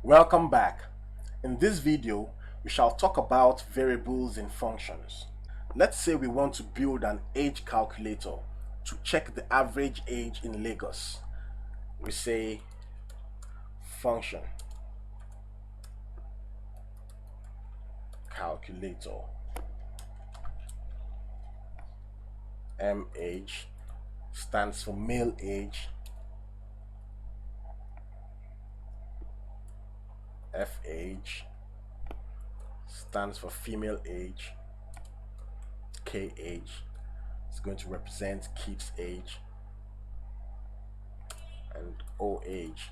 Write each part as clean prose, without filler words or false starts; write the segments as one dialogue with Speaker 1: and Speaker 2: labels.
Speaker 1: Welcome back. In this video, we shall talk about variables in functions. Let's say we want to build an age calculator to check the average age in Lagos. We say function calculator MAge stands for male age, FAge stands for female age, KAge is going to represent kids age, and OAge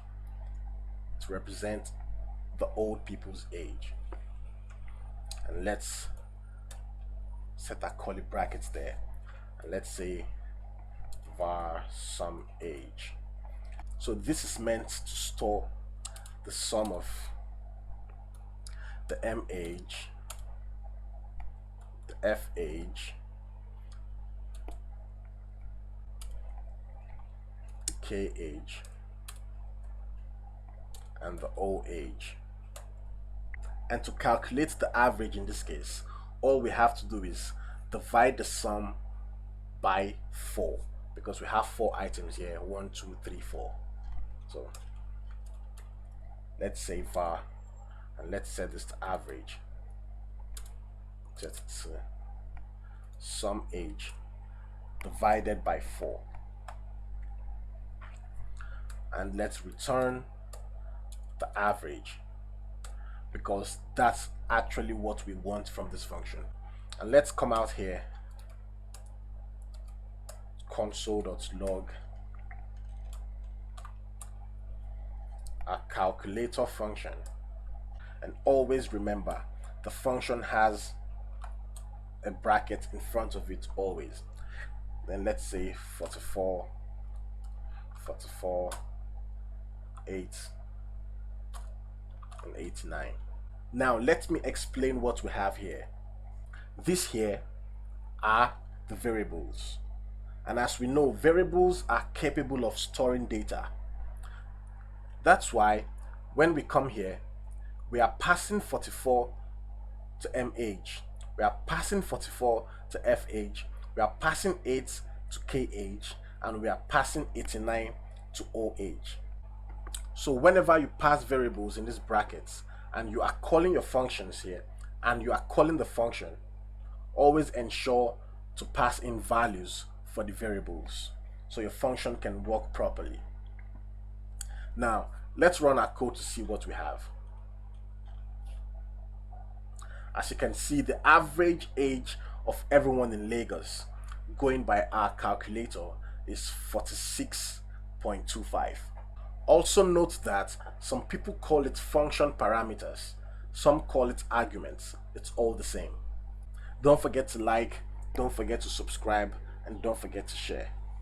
Speaker 1: to represent the old people's age. And let's set our curly brackets there, and let's say var sum age. So this is meant to store the sum of the MAge, the FAge, the KAge, and the OAge. And to calculate the average in this case, all we have to do is divide the sum by 4, because we have 4 items here, 1, 2, 3, 4. So let's say var, and let's set this to average. Set it to sum age divided by 4, and let's return the average, because that's actually what we want from this function. And let's come out here, console.log our calculator function, and always remember the function has a bracket in front of it always. Then let's say 44, 8, and 89. Now let me explain what we have here. These here are the variables, and as we know, variables are capable of storing data. That's why when we come here, we are passing 44 to MAge, we are passing 44 to FAge, we are passing 8 to KAge, and we are passing 89 to OAge. So whenever you pass variables in these brackets and you are calling your functions here and you are calling the function, always ensure to pass in values for the variables so your function can work properly. Now let's run our code to see what we have. As you can see, the average age of everyone in Lagos going by our calculator is 46.25. Also note that some people call it function parameters, some call it arguments. It's all the same. Don't forget to like, don't forget to subscribe, and don't forget to share.